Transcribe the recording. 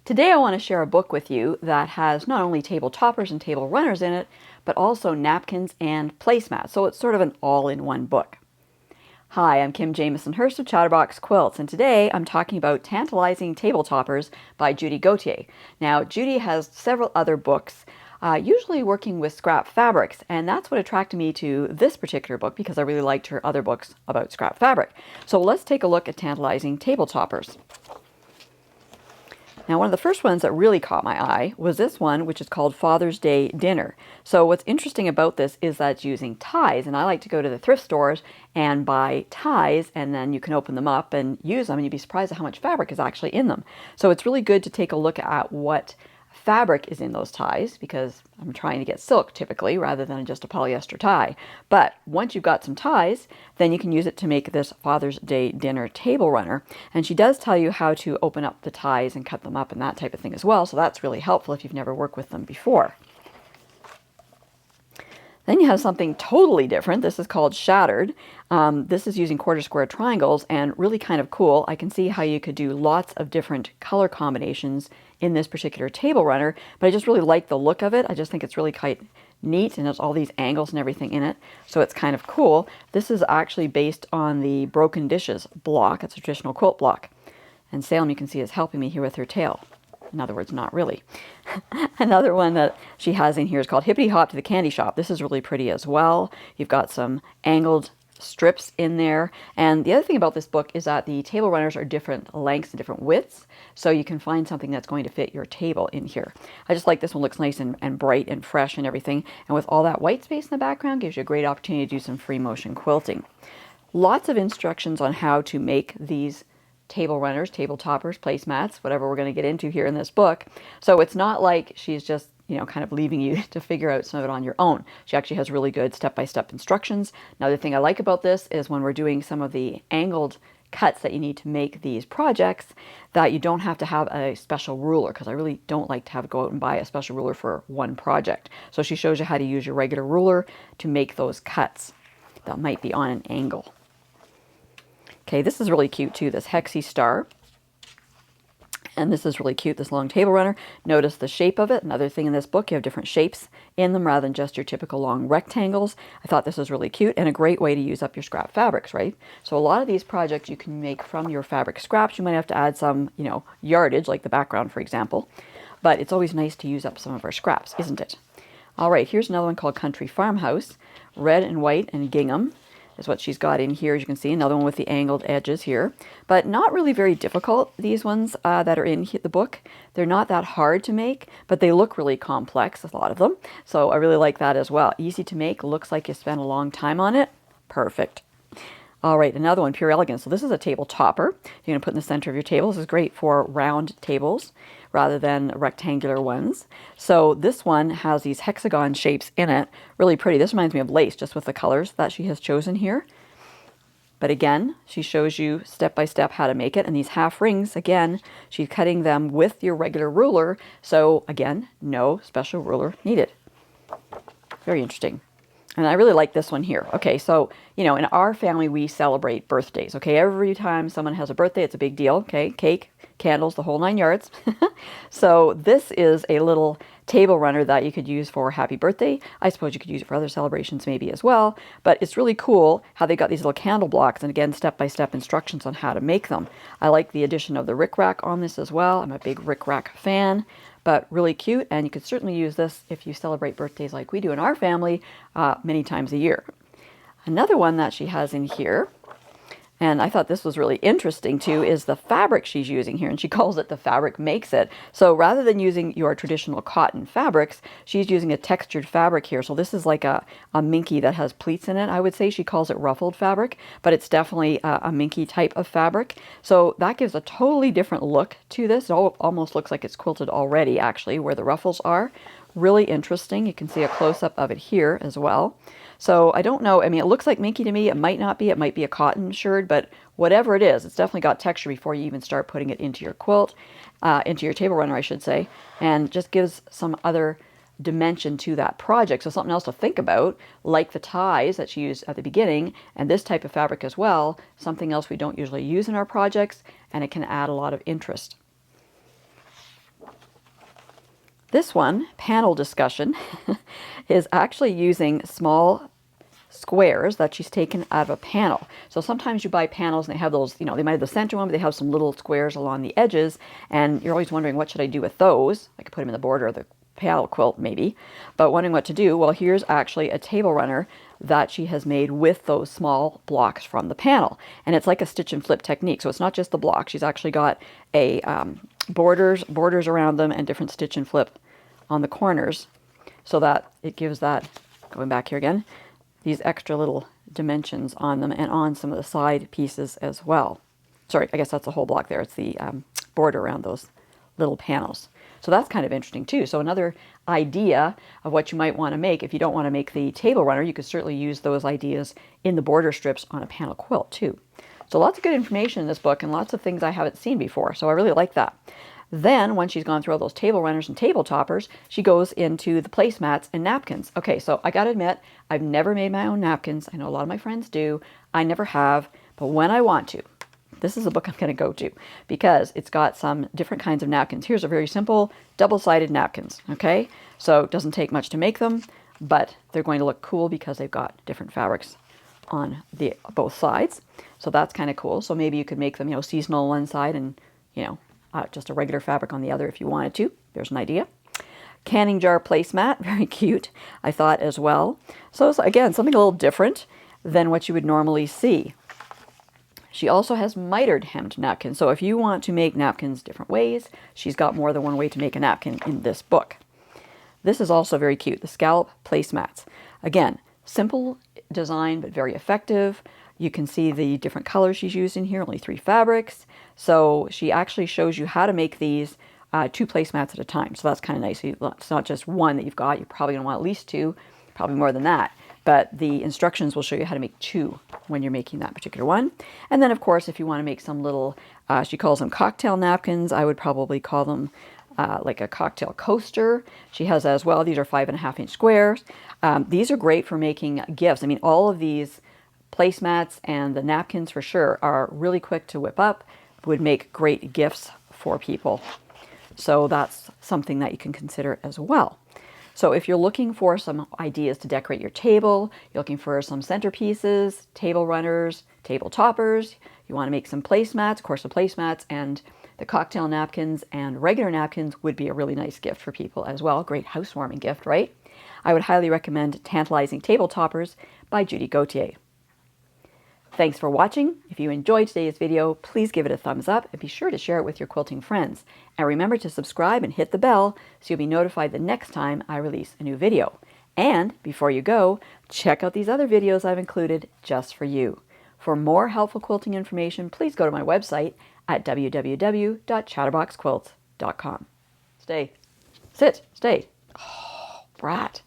Today I want to share a book with you that has not only table toppers and table runners in it, but also napkins and placemats, so it's sort of an all-in-one book. Hi, I'm Kim Jamieson Hurst of Chatterbox Quilts, and today I'm talking about Tantalizing Table Toppers by Judy Gauthier. Now, Judy has several other books, usually working with scrap fabrics, and that's what attracted me to this particular book because I really liked her other books about scrap fabric. So let's take a look at Tantalizing Table Toppers. Now, one of the first ones that really caught my eye was this one, which is called Father's Day Dinner. So what's interesting about this is that it's using ties, and I like to go to the thrift stores and buy ties, and then you can open them up and use them, and you'd be surprised at how much fabric is actually in them. So it's really good to take a look at what fabric is in those ties, because I'm trying to get silk typically rather than just a polyester tie. But once you've got some ties, then you can use it to make this Father's Day Dinner table runner. And she does tell you how to open up the ties and cut them up and that type of thing as well. So that's really helpful if you've never worked with them before. Then you have something totally different. This is called Shattered. This is using quarter square triangles and really kind of cool. I can see how you could do lots of different color combinations in this particular table runner, but I just really like the look of it. I just think it's really quite neat, and there's all these angles and everything in it, so it's kind of cool. This is actually based on the Broken Dishes block. It's a traditional quilt block. And Salem, you can see, is helping me here with her tail. In other words, not really. Another one that she has in here is called Hippity Hop to the Candy Shop. This is really pretty as well. You've got some angled strips in there. And the other thing about this book is that the table runners are different lengths and different widths, so you can find something that's going to fit your table in here. I just like this one. Looks nice and bright and fresh and everything. And with all that white space in the background, gives you a great opportunity to do some free motion quilting. Lots of instructions on how to make these table runners, table toppers, placemats, whatever we're going to get into here in this book. So it's not like she's just, kind of leaving you to figure out some of it on your own. She actually has really good step-by-step instructions. Another thing I like about this is when we're doing some of the angled cuts that you need to make these projects, that you don't have to have a special ruler, because I really don't like to have to go out and buy a special ruler for one project. So she shows you how to use your regular ruler to make those cuts that might be on an angle. Okay, this is really cute too, this Hexie Star. And this is really cute, this long table runner. Notice the shape of it. Another thing in this book, you have different shapes in them rather than just your typical long rectangles. I thought this was really cute and a great way to use up your scrap fabrics, right? So a lot of these projects you can make from your fabric scraps. You might have to add some, yardage, like the background, for example. But it's always nice to use up some of our scraps, isn't it? All right, here's another one called Country Farmhouse. Red and white and gingham is what she's got in here, as you can see. Another one with the angled edges here, but not really very difficult, these ones that are in the book. They're not that hard to make, but they look really complex, a lot of them. So I really like that as well. Easy to make, looks like you spent a long time on it. Perfect. All right, another one, Pure Elegance. So this is a table topper. You're going to put in the center of your table. This is great for round tables rather than rectangular ones. So this one has these hexagon shapes in it. Really pretty. This reminds me of lace, just with the colors that she has chosen here. But again, she shows you step by step how to make it. And these half rings, again, she's cutting them with your regular ruler. So again, no special ruler needed. Very interesting. And I really like this one here. Okay, so, in our family, we celebrate birthdays. Okay, every time someone has a birthday, it's a big deal. Okay, cake, candles, the whole 9 yards. So this is a little table runner that you could use for happy birthday. I suppose you could use it for other celebrations maybe as well. But it's really cool how they got these little candle blocks, and again, step-by-step instructions on how to make them. I like the addition of the rickrack on this as well. I'm a big rickrack fan. But really cute, and you could certainly use this if you celebrate birthdays like we do in our family many times a year. Another one that she has in here, and I thought this was really interesting too, is the fabric she's using here, and she calls it The Fabric Makes It. So rather than using your traditional cotton fabrics, she's using a textured fabric here. So this is like a minky that has pleats in it, I would say. She calls it ruffled fabric, but it's definitely a minky type of fabric. So that gives a totally different look to this. It almost looks like it's quilted already, actually, where the ruffles are. Really interesting. You can see a close-up of it here as well. So I don't know. I mean, it looks like minky to me. It might not be. It might be a cotton shirred, but whatever it is, it's definitely got texture before you even start putting it into your quilt, into your table runner, I should say, and just gives some other dimension to that project. So something else to think about, like the ties that she used at the beginning, and this type of fabric as well, something else we don't usually use in our projects, and it can add a lot of interest. This one, panel discussion, is actually using small squares that she's taken out of a panel. So sometimes you buy panels and they have those, they might have the center one, but they have some little squares along the edges, and you're always wondering, what should I do with those? I could put them in the border of the panel quilt maybe, but wondering what to do. Well, here's actually a table runner that she has made with those small blocks from the panel, and it's like a stitch and flip technique. So it's not just the block. She's actually got a borders around them and different stitch and flip on the corners, so that it gives that, going back here again, these extra little dimensions on them, and on some of the side pieces as well. Sorry, I guess that's the whole block there. It's the border around those little panels. So that's kind of interesting too. So another idea of what you might want to make, if you don't want to make the table runner, you could certainly use those ideas in the border strips on a panel quilt too. So lots of good information in this book, and lots of things I haven't seen before. So I really like that. Then, once she's gone through all those table runners and table toppers, she goes into the placemats and napkins. Okay, so I gotta admit, I've never made my own napkins. I know a lot of my friends do. I never have, but when I want to, this is a book I'm gonna go to, because it's got some different kinds of napkins. Here's a very simple double-sided napkins, okay? So it doesn't take much to make them, but they're going to look cool because they've got different fabrics on both sides. So that's kind of cool. So maybe you could make them, seasonal on one side and, just a regular fabric on the other if you wanted to. There's an idea. Canning jar placemat, very cute, I thought as well. So again, something a little different than what you would normally see. She also has mitered hemmed napkins. So if you want to make napkins different ways, she's got more than one way to make a napkin in this book. This is also very cute, the scallop placemats. Again, simple design, but very effective. You can see the different colors she's used in here, only 3 fabrics. So she actually shows you how to make these 2 placemats at a time. So that's kind of nice. It's not just one that you've got. You're probably going to want at least 2, probably more than that. But the instructions will show you how to make 2 when you're making that particular one. And then, of course, if you want to make some little, she calls them cocktail napkins. I would probably call them like a cocktail coaster. She has that as well. These are 5.5-inch squares. These are great for making gifts. I mean, all of these placemats and the napkins for sure are really quick to whip up, would make great gifts for people. So that's something that you can consider as well. So if you're looking for some ideas to decorate your table, you're looking for some centerpieces, table runners, table toppers, you want to make some placemats, of course the placemats and the cocktail napkins and regular napkins would be a really nice gift for people as well. Great housewarming gift, right? I would highly recommend Tantalizing Table Toppers by Judy Gauthier. Thanks for watching. If you enjoyed today's video, please give it a thumbs up and be sure to share it with your quilting friends. And remember to subscribe and hit the bell so you'll be notified the next time I release a new video. And before you go, check out these other videos I've included just for you. For more helpful quilting information, please go to my website at www.chatterboxquilts.com. Stay. Sit. Stay. Oh, brat.